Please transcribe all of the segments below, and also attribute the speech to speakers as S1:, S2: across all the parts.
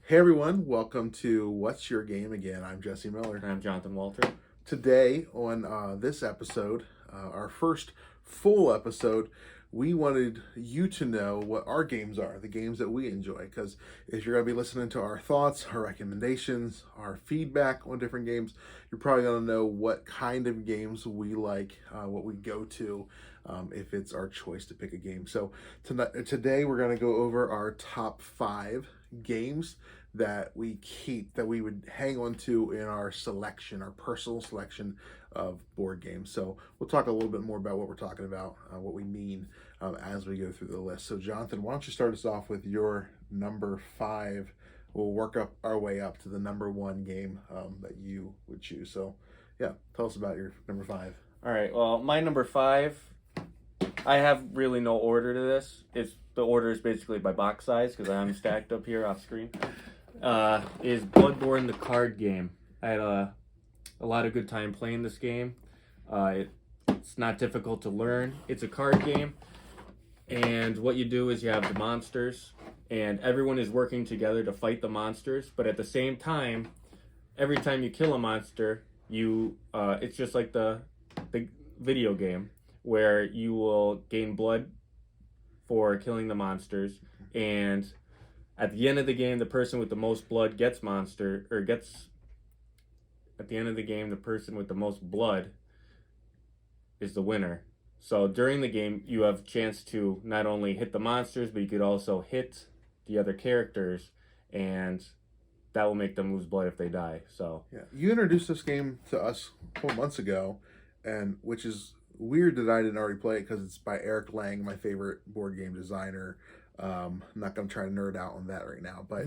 S1: Hey everyone, welcome to What's Your Game Again? I'm Jesse Miller.
S2: I'm Jonathan Walter.
S1: Today on this episode, our first full episode, we wanted you to know what our games are, the games that we enjoy. Because if you're going to be listening to our thoughts, our recommendations, our feedback on different games, you're probably going to know what kind of games we like, what we go to, if it's our choice to pick a game. So today we're going to go over our top 5 games that we would hang on to in our selection, our personal selection of board games. So we'll talk a little bit more about what we're talking about, what we mean as we go through the list. So Jonathan, why don't you start us off with your number 5? We'll work up our way up to the number 1 game that you would choose. So yeah, tell us about your number 5.
S2: All right. Well, my number 5, I have really no order to this. The order is basically by box size because I'm stacked up here off screen. Is Bloodborne the card game. I had a lot of good time playing this game. It's not difficult to learn. It's a card game, and what you do is you have the monsters, and everyone is working together to fight the monsters, but at the same time, every time you kill a monster, it's just like the video game, where you will gain blood for killing the monsters, and at the end of the game, the person with the most blood at the end of the game, the person with the most blood is the winner. So during the game, you have a chance to not only hit the monsters, but you could also hit the other characters, and that will make them lose blood if they die. So
S1: yeah, you introduced this game to us a couple months ago, and which is weird that I didn't already play it because it's by Eric Lang, my favorite board game designer. I'm not going to try to nerd out on that right now, but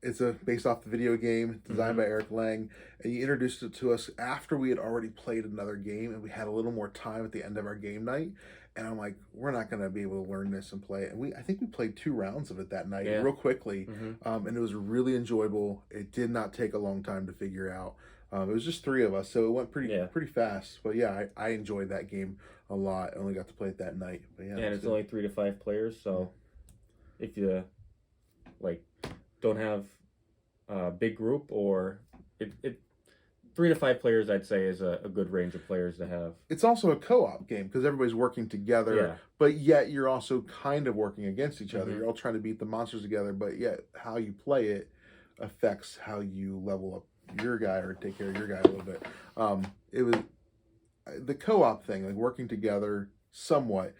S1: it's based off the video game designed by Eric Lang, and you introduced it to us after we had already played another game, and we had a little more time at the end of our game night. And I'm like, we're not going to be able to learn this and play it. And I think we played 2 rounds of it that night, real quickly, and it was really enjoyable. It did not take a long time to figure out. It was just 3 of us, so it went pretty fast. But yeah, I enjoyed that game a lot. I only got to play it that night. But yeah,
S2: and it's only 3 to 5 players. So if you don't have a big group, or 3 to 5 players, I'd say is a good range of players to have.
S1: It's also a co-op game because everybody's working together, but yet you're also kind of working against each other. You're all trying to beat the monsters together, but yet how you play it affects how you level up your guy or take care of your guy a little bit. It was the co-op thing, like working together somewhat,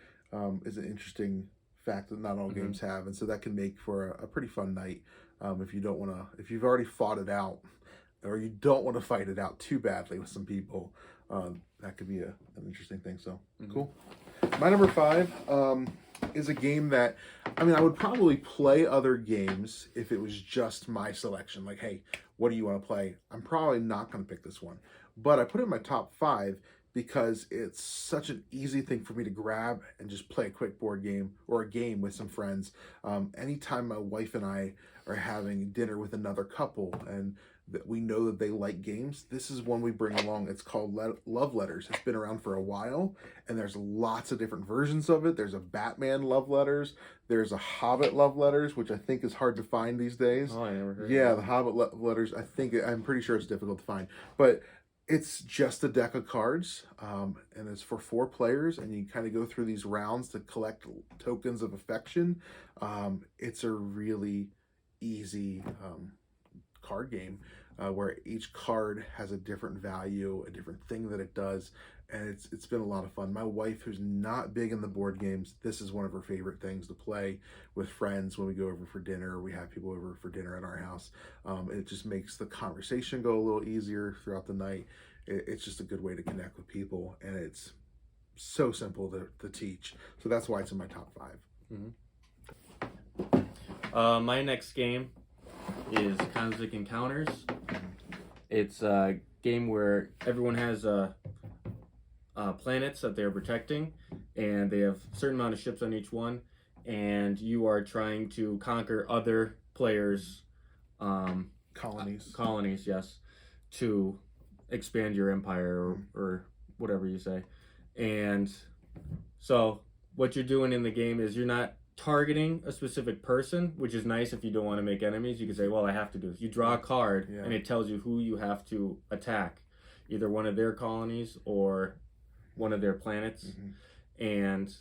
S1: is an interesting fact that not all games have, and so that can make for a pretty fun night. If you've already fought it out, or you don't want to fight it out too badly with some people, that could be an interesting thing. So cool. My number 5 is a game that, I would probably play other games if it was just my selection. Like, hey, what do you want to play? I'm probably not going to pick this one, but I put it in my top 5 because it's such an easy thing for me to grab and just play a quick board game or a game with some friends. Anytime my wife and I are having dinner with another couple and that we know that they like games, this is one we bring along. It's called Love Letters. It's been around for a while, and there's lots of different versions of it. There's a Batman Love Letters. There's a Hobbit Love Letters, which I think is hard to find these days.
S2: Oh, I never heard
S1: Yeah,
S2: of
S1: the Hobbit Love Letters, I'm pretty sure it's difficult to find. But it's just a deck of cards, and it's for 4 players, and you kind of go through these rounds to collect tokens of affection. It's a really easy card game where each card has a different value, a different thing that it does, and it's been a lot of fun. My wife, who's not big in the board games, this is one of her favorite things to play with friends when we go over for dinner, or we have people over for dinner at our house. It just makes the conversation go a little easier throughout the night. It's just a good way to connect with people, and it's so simple to teach. So that's why it's in my top
S2: 5. My next game is Konzik Encounters. It's a game where everyone has planets that they're protecting, and they have a certain amount of ships on each one, and you are trying to conquer other players' colonies, yes, to expand your empire or whatever you say. And so what you're doing in the game is you're not targeting a specific person, which is nice if you don't want to make enemies. You can say, well, I have to do this. You draw a card, and it tells you who you have to attack, either one of their colonies or one of their planets. And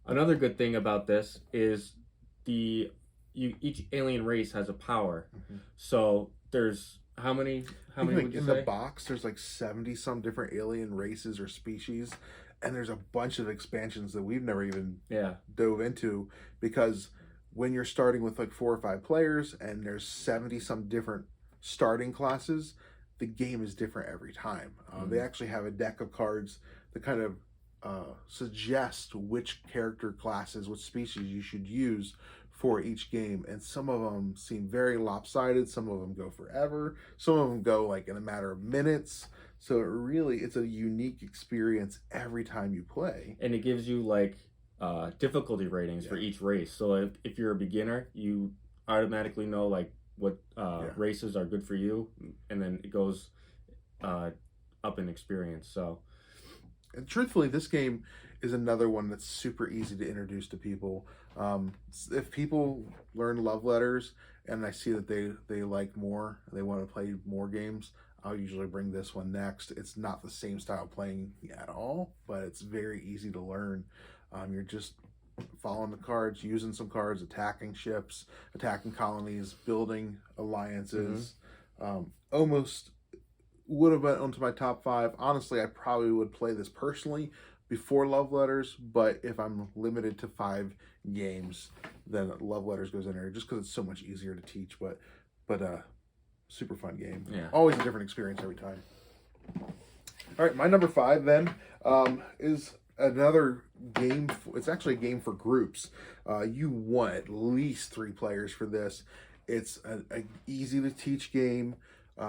S2: another good thing about this is each alien race has a power. So there's how many would you
S1: in
S2: say?
S1: The box there's like 70 some different alien races or species, and there's a bunch of expansions that we've never even dove into, because when you're starting with like 4 or 5 players and there's 70 some different starting classes, the game is different every time. They actually have a deck of cards that kind of suggest which character classes, which species you should use for each game, and some of them seem very lopsided, some of them go forever, some of them go like in a matter of minutes. So it's a unique experience every time you play,
S2: and it gives you like difficulty ratings for each race. So if you're a beginner, you automatically know like what races are good for you, and then it goes up in experience. So,
S1: and truthfully, this game is another one that's super easy to introduce to people. If people learn love letters and I see that they like more, they want to play more games, I'll usually bring this one next. It's not the same style playing at all, but it's very easy to learn. You're just following the cards, using some cards, attacking ships, attacking colonies, building alliances. Almost would have been onto my top 5. Honestly, I probably would play this personally before Love Letters, but if I'm limited to 5 games, then Love Letters goes in there just because it's so much easier to teach. But super fun game. Always a different experience every time. All right, my number 5 then is another game. It's actually a game for groups. You want at least 3 players for this. It's an easy to teach game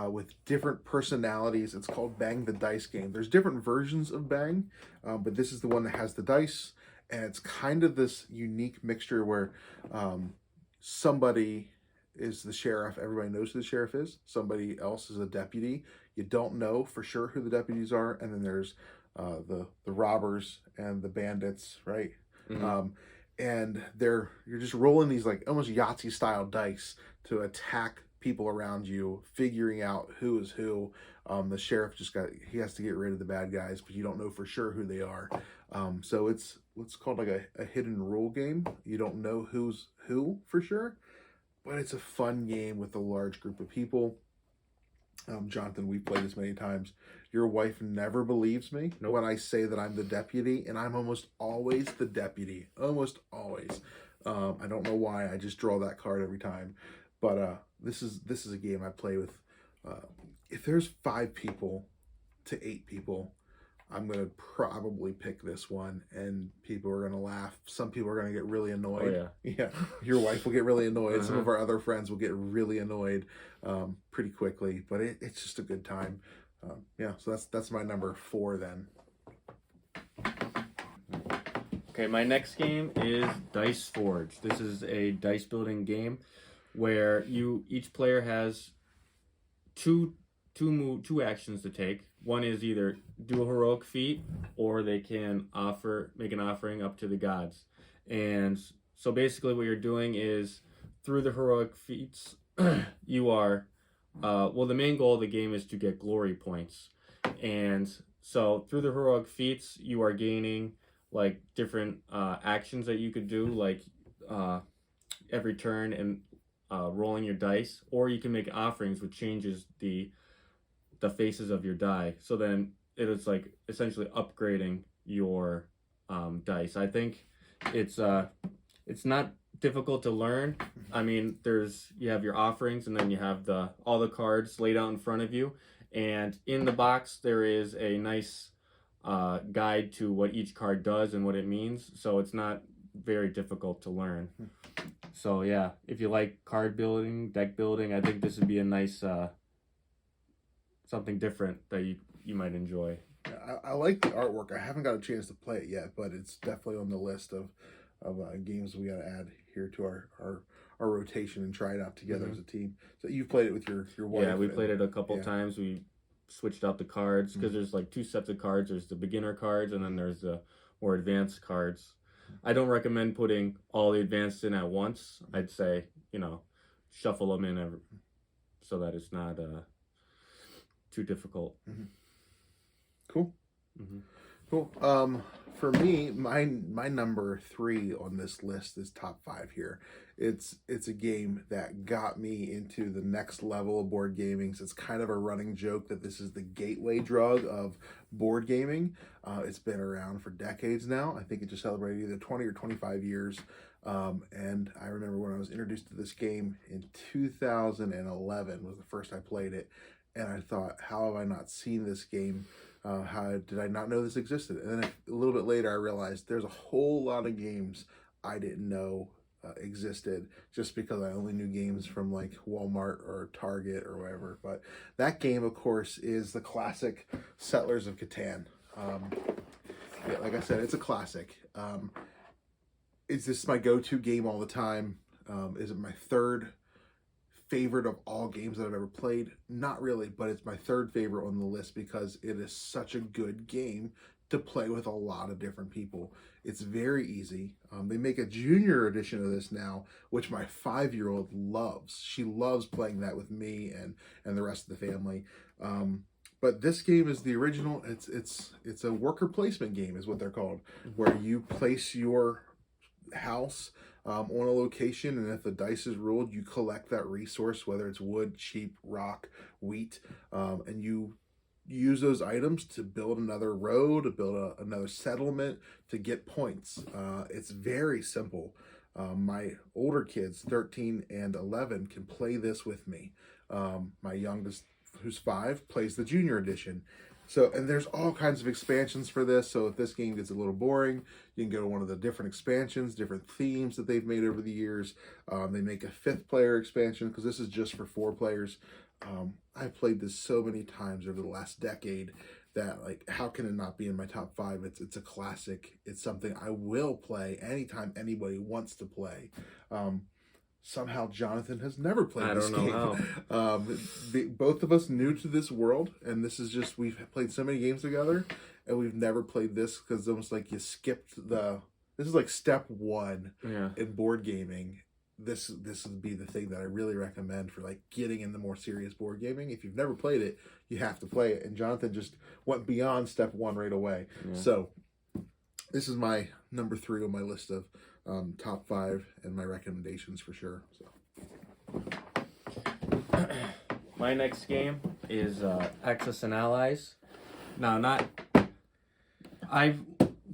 S1: with different personalities. It's called Bang the Dice Game. There's different versions of Bang, but this is the one that has the dice, and it's kind of this unique mixture where somebody is the sheriff. Everybody knows who the sheriff is. Somebody else is a deputy. You don't know for sure who the deputies are, and then there's the robbers and the bandits, right? And you're just rolling these like almost Yahtzee style dice to attack people around you, figuring out who is who. The sheriff he has to get rid of the bad guys, but you don't know for sure who they are. So it's what's called like a hidden rule game. You don't know who's who for sure, but it's a fun game with a large group of people. Jonathan, we've played this many times. Your wife never believes me when I say that I'm the deputy, and I'm almost always the deputy. Almost always. I don't know why. I just draw that card every time. But this is a game I play with. If there's 5 people to 8 people, I'm going to probably pick this one, and people are going to laugh. Some people are going to get really annoyed. Yeah. Your wife will get really annoyed. Some of our other friends will get really annoyed pretty quickly, but it's just a good time. So that's my number 4 then.
S2: Okay, my next game is Dice Forge. This is a dice building game where each player has two actions to take. One is either do a heroic feat, or they can make an offering up to the gods. And so basically what you're doing is, through the heroic feats, you are, the main goal of the game is to get glory points. And so through the heroic feats, you are gaining like different actions that you could do, like every turn and rolling your dice, or you can make offerings, which changes the faces of your die. So then it is like essentially upgrading your dice. I think it's not difficult to learn. I mean, you have your offerings, and then you have all the cards laid out in front of you, and in the box there is a nice guide to what each card does and what it means. So it's not very difficult to learn. So yeah, if you like card building, deck building, I think this would be a nice something different that you might enjoy.
S1: I like the artwork. I haven't got a chance to play it yet, but it's definitely on the list of games we got to add here to our rotation and try it out together as a team. So you've played it with your wife?
S2: Yeah, we played it a couple times. We switched out the cards because there's like 2 sets of cards. There's the beginner cards, and then there's the more advanced cards. I don't recommend putting all the advanced in at once. I'd say, shuffle them in so that it's not too difficult.
S1: Cool. Cool. For me, my number 3 on this list is top 5 here. It's a game that got me into the next level of board gaming. So it's kind of a running joke that this is the gateway drug of board gaming. It's been around for decades now. I think it just celebrated either 20 or 25 years. And I remember when I was introduced to this game in 2011 was the first I played it. And I thought, how have I not seen this game? How did I not know this existed? And then a little bit later, I realized there's a whole lot of games I didn't know existed just because I only knew games from like Walmart or Target or whatever. But that game, of course, is the classic Settlers of Catan. Yeah, like I said, it's a classic. Is this my go-to game all the time? Is it my third favorite of all games that I've ever played? Not really, but it's my third favorite on the list because it is such a good game to play with a lot of different people. It's very easy. They make a junior edition of this now, which my 5-year-old loves. She loves playing that with me and the rest of the family. But this game is the original. It's a worker placement game is what they're called, where you place your house on a location, and if the dice is ruled, you collect that resource, whether it's wood, sheep, rock, wheat, and you use those items to build another road, to build another settlement, to get points. It's very simple. My older kids, 13 and 11, can play this with me. My youngest, who's 5, plays the junior edition. So, and there's all kinds of expansions for this. So if this game gets a little boring, you can go to one of the different expansions, different themes that they've made over the years. They make a 5th player expansion because this is just for 4 players. I've played this so many times over the last decade that, like, how can it not be in my top 5? It's a classic. It's something I will play anytime anybody wants to play. Somehow Jonathan has never played this game. I don't know how. Both of us new to this world, and this is just, we've played so many games together, and we've never played this because it's almost like you skipped this is like step 1 in board gaming. This would be the thing that I really recommend for like getting into more serious board gaming. If you've never played it, you have to play it. And Jonathan just went beyond step 1 right away. Yeah. So this is my number 3 on my list of top 5 and my recommendations for sure. So
S2: my next game is Axis and Allies.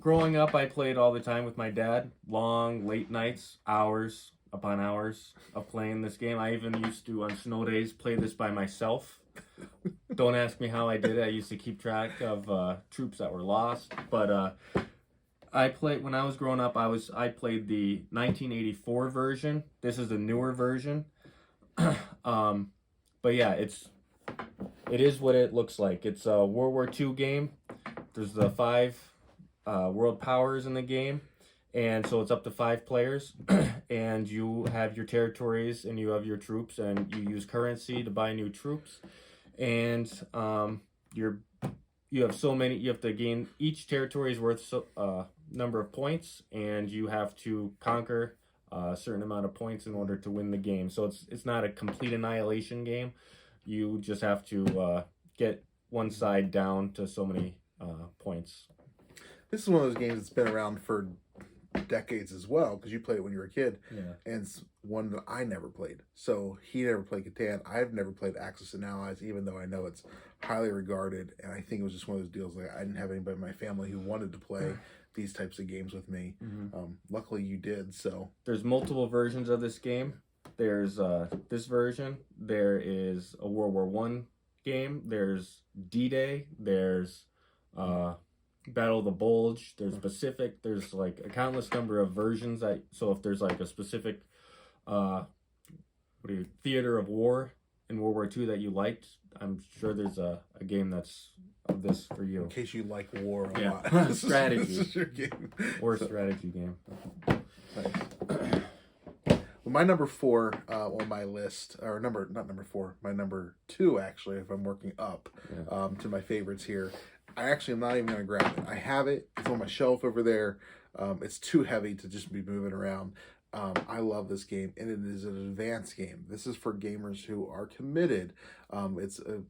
S2: Growing up, I played all the time with my dad. Long, late nights, hours upon hours of playing this game. I even used to, on snow days, play this by myself. Don't ask me how I did it. I used to keep track of troops that were lost. But when I was growing up, I played the 1984 version. This is the newer version. But yeah, it is what it looks like. It's a World War II game. There's the 5 world powers in the game, and so it's up to 5 players. And you have your territories and you have your troops, and you use currency to buy new troops. And you have so many. You have to gain, each territory is worth number of points, and you have to conquer a certain amount of points in order to win the game. So it's not a complete annihilation game. You just have to get one side down to so many points.
S1: This is one of those games that's been around for decades as well, because you played it when you were a kid.
S2: Yeah.
S1: And it's one that I never played. So he never played Catan. I've never played Axis and Allies, even though I know it's highly regarded. And I think it was just one of those deals, like, I didn't have anybody in my family who wanted to play these types of games with me. Luckily you did. So
S2: there's multiple versions of this game. There's this version. There is a World War I game. There's D-Day. There's Battle of the Bulge. There's Pacific. There's like a countless number of versions. So if there's like a specific theater of war in World War II that you liked, I'm sure there's a game that's of this for you.
S1: In case you like war a lot.
S2: Strategy.
S1: This is your game.
S2: Or strategy game.
S1: Nice. Well, my number 4 on my list, or not number 4, my number 2 actually, if I'm working up to my favorites here. I actually am not even going to grab it. I have it. It's on my shelf over there. It's too heavy to just be moving around. I love this game, and it is an advanced game. This is for gamers who are committed. It's a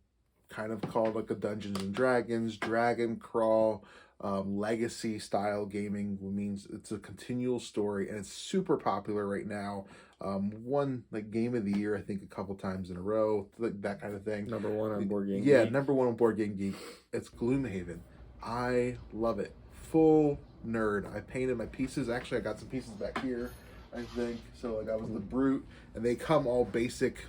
S1: kind of called like a Dungeons and Dragons, Dragon Crawl, legacy style gaming. Means it's a continual story, and it's super popular right now. Won like game of the year, I think, a couple times in a row, like that kind of thing.
S2: Number one on Board Game
S1: Yeah,
S2: Geek.
S1: number one on Board Game Geek. It's Gloomhaven. I love it. Full nerd. I painted my pieces. Actually, I got some pieces back here, I think. So like I was the brute, and they come all basic,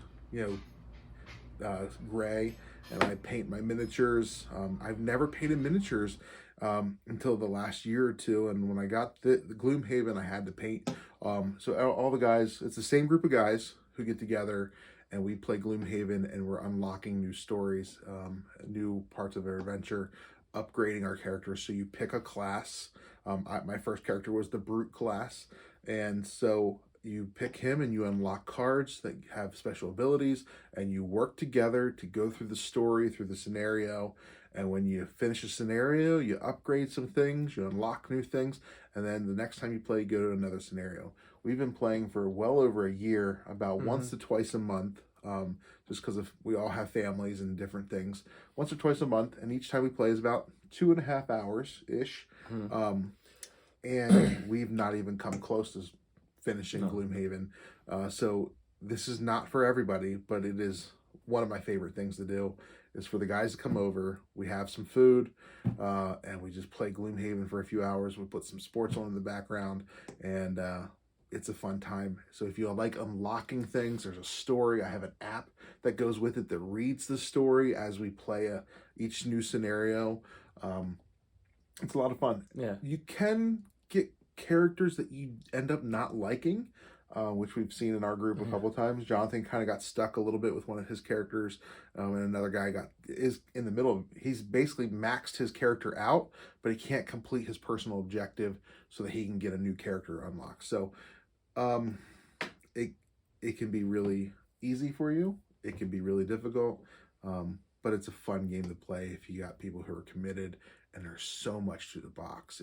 S1: gray. And I paint my miniatures. I've never painted miniatures until the last year or two. And when I got the Gloomhaven, I had to paint. So all the guys, it's the same group of guys who get together, and we play Gloomhaven, and we're unlocking new stories, new parts of our adventure, upgrading our characters. So you pick a class. My first character was the Brute class, and so you pick him and you unlock cards that have special abilities, and you work together to go through the story, through the scenario. And when you finish a scenario, you upgrade some things, you unlock new things, and then the next time you play, you go to another scenario. We've been playing for well over a year, about once to twice a month, just because we all have families and different things. Once or twice a month, and each time we play is about 2.5 hours-ish. And we've not even come close to finishing Gloomhaven. So this is not for everybody, but it is one of my favorite things to do, is for the guys to come over. We have some food, and we just play Gloomhaven for a few hours. We put some sports on in the background, and it's a fun time. So if you like unlocking things, there's a story. I have an app that goes with it that reads the story as we play each new scenario. It's a lot of fun.
S2: Yeah.
S1: You can get characters that you end up not liking, which we've seen in our group a couple of times. Jonathan kind of got stuck a little bit with one of his characters, and another guy is in the middle. He's basically maxed his character out, but he can't complete his personal objective so that he can get a new character unlocked. So it can be really easy for you. It can be really difficult, but it's a fun game to play if you got people who are committed. And there's so much to the box.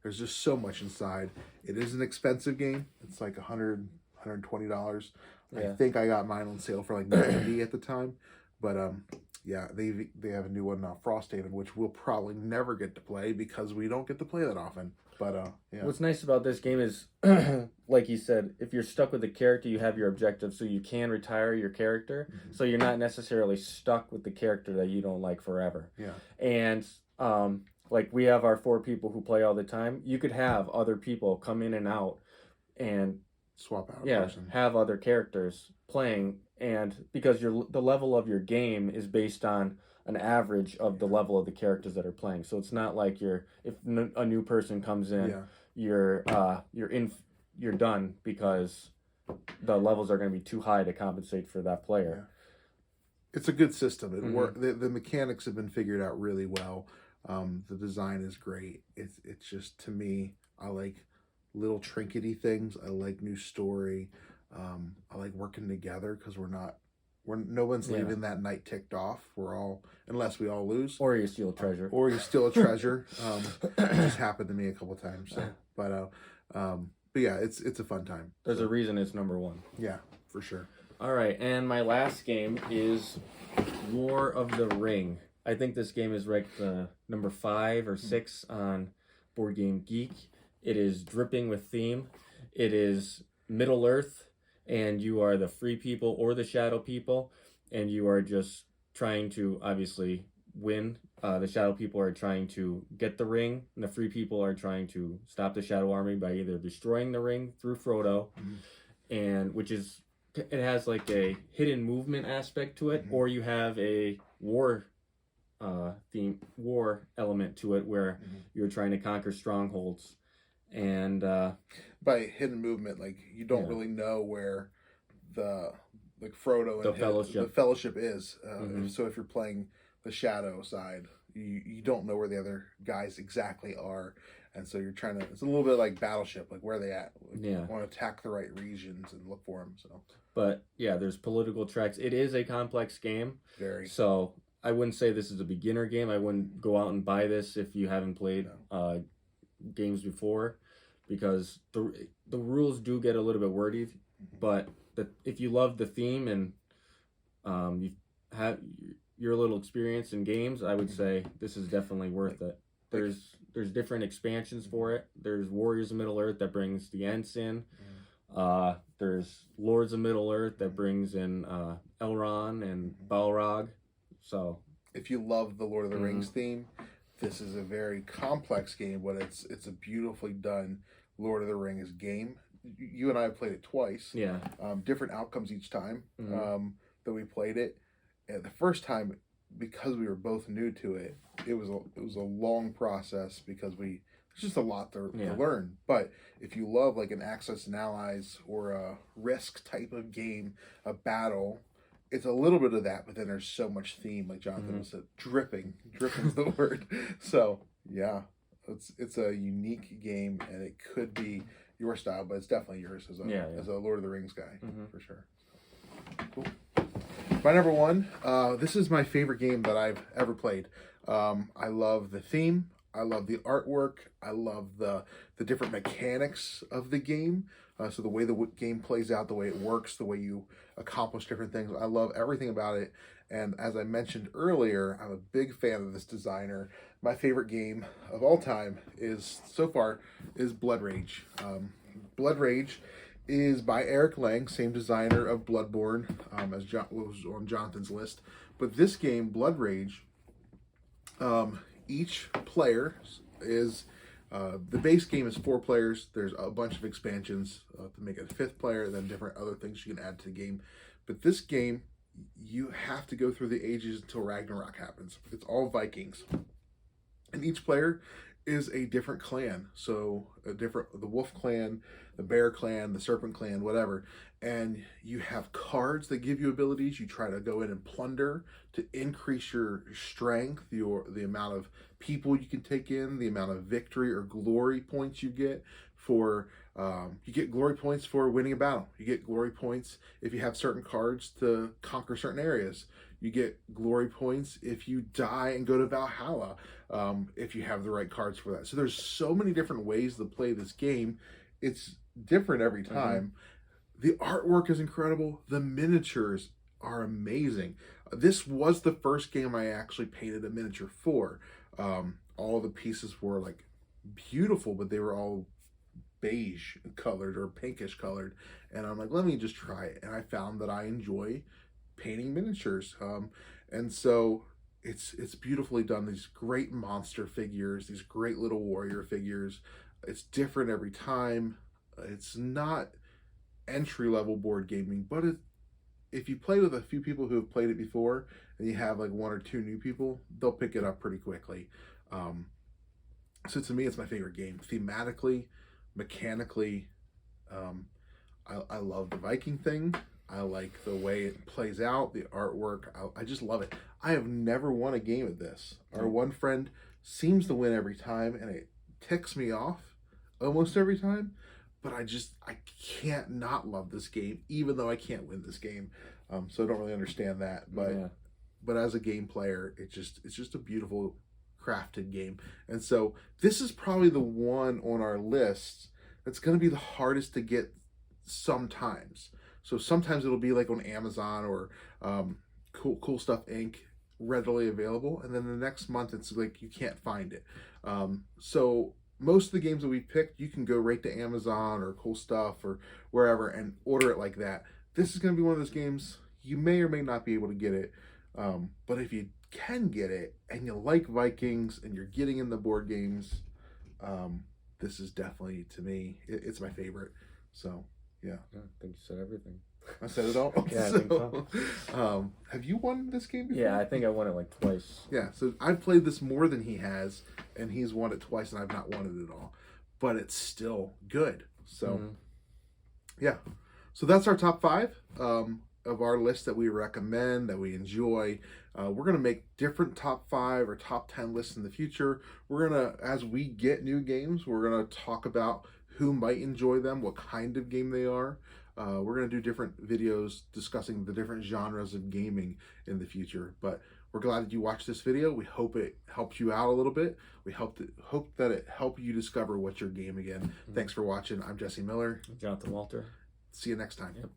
S1: There's just so much inside. It is an expensive game. It's like $120. Yeah. I think I got mine on sale for like $90 at the time. But yeah, they have a new one now, Frosthaven, which we'll probably never get to play because we don't get to play that often. But yeah.
S2: What's nice about this game is, like you said, if you're stuck with the character, you have your objective, so you can retire your character. So you're not necessarily stuck with the character that you don't like forever.
S1: Yeah.
S2: And like we have our 4 people who play all the time. You could have other people come in and out and
S1: swap out.
S2: Have other characters playing, and because the level of your game is based on an average of the level of the characters that are playing. So it's not like if a new person comes in, you're done because the levels are going to be too high to compensate for that player.
S1: It's a good system. It the mechanics have been figured out really well. The design is great. It's just, to me, I like little trinkety things. I like new story. I like working together because no one's leaving that night ticked off. We're all, unless we all lose,
S2: or you steal a treasure,
S1: It just happened to me a couple times. So, but yeah, it's a fun time.
S2: There's a reason it's number 1.
S1: Yeah, for sure.
S2: All right, and my last game is War of the Ring. I think this game is ranked number 5 or 6 on Board Game Geek. It is dripping with theme. It is Middle Earth, and you are the free people or the shadow people, and you are just trying to obviously win. The shadow people are trying to get the ring, and the free people are trying to stop the shadow army by either destroying the ring through Frodo, and it has like a hidden movement aspect to it, or you have a war element to it where you're trying to conquer strongholds. And
S1: by hidden movement, like you don't really know where Frodo and the fellowship is. So if you're playing the shadow side, you don't know where the other guys exactly are, and so you're trying to. It's a little bit like Battleship, like where are they at? You want to attack the right regions and look for them. So,
S2: but yeah, there's political tracks. It is a complex game.
S1: Very.
S2: So I wouldn't say this is a beginner game. I wouldn't go out and buy this if you haven't played games before. because the rules do get a little bit wordy, but if you love the theme and you have your little experience in games, I would say this is definitely worth it. There's different expansions for it. There's Warriors of Middle Earth that brings the Ents in. There's Lords of Middle Earth that brings in Elrond and Balrog. So
S1: if you love the Lord of the Rings theme, this is a very complex game, but it's a beautifully done Lord of the Rings game. You and I have played it twice.
S2: Yeah.
S1: Different outcomes each time that we played it. And the first time, because we were both new to it, it was a long process because there's just a lot to learn. But if you love like an Axis and Allies or a Risk type of game, a battle, it's a little bit of that, but then there's so much theme, like Jonathan said, dripping is the word. So yeah, it's a unique game, and it could be your style, but it's definitely yours as a Lord of the Rings guy for sure. Cool. My number one, this is my favorite game that I've ever played. I love the theme. I love the artwork. I love the different mechanics of the game. So the way the game plays out, the way it works, the way you accomplish different things. I love everything about it. And as I mentioned earlier, I'm a big fan of this designer. My favorite game of all time so far is Blood Rage. Blood Rage is by Eric Lang, same designer of Bloodborne, as was on Jonathan's list. But this game, Blood Rage, each player is the base game is 4 players. There's a bunch of expansions to make it a 5th player, and then different other things you can add to the game. But this game, you have to go through the ages until Ragnarok happens. It's all Vikings, and each player is a different clan. So the Wolf Clan, the Bear Clan, the Serpent Clan, whatever. And you have cards that give you abilities. You try to go in and plunder to increase your strength, the amount of people you can take in, the amount of victory or glory points you get for. You get glory points for winning a battle. You get glory points if you have certain cards to conquer certain areas. You get glory points if you die and go to Valhalla, if you have the right cards for that. So there's so many different ways to play this game. It's different every time. The artwork is incredible. The miniatures are amazing. This was the first game I actually painted a miniature for. All the pieces were like beautiful, but they were all beige colored or pinkish colored. And I'm like, let me just try it. And I found that I enjoy painting miniatures. And so it's beautifully done. These great monster figures, these great little warrior figures. It's different every time. It's not entry-level board gaming, but if you play with a few people who have played it before and you have like 1 or 2 new people, they'll pick it up pretty quickly. So to me, it's my favorite game. Thematically, mechanically, I love the Viking thing. I like the way it plays out, the artwork. I just love it. I have never won a game at this. Our one friend seems to win every time, and it ticks me off almost every time. But I can't not love this game, even though I can't win this game. So I don't really understand that. But as a game player, it's just a beautiful crafted game. And so this is probably the one on our list that's going to be the hardest to get sometimes. So sometimes it'll be like on Amazon or Cool Stuff Inc. readily available, and then the next month it's like you can't find it. So most of the games that we picked, you can go right to Amazon or Cool Stuff or wherever and order it like that. This is going to be one of those games you may or may not be able to get it, but if you can get it and you like Vikings and you're getting in the board games, this is definitely, to me, it's my favorite. So yeah,
S2: I think you said everything.
S1: I said it all.
S2: Yeah, I think
S1: so. Have you won this game before?
S2: Yeah, I think I won it like twice.
S1: Yeah, so I've played this more than he has, and he's won it twice, and I've not won it at all. But it's still good. So, yeah. So that's our top 5 of our list that we recommend, that we enjoy. We're going to make different top 5 or top 10 lists in the future. We're going to, as we get new games, we're going to talk about who might enjoy them, what kind of game they are. We're going to do different videos discussing the different genres of gaming in the future. But We're glad that you watched this video. We hope it helps you out a little bit. We hope that it helped you discover what's your game again. Thanks for watching. I'm Jesse Miller.
S2: Jonathan Walter.
S1: See you next time.
S2: Yep.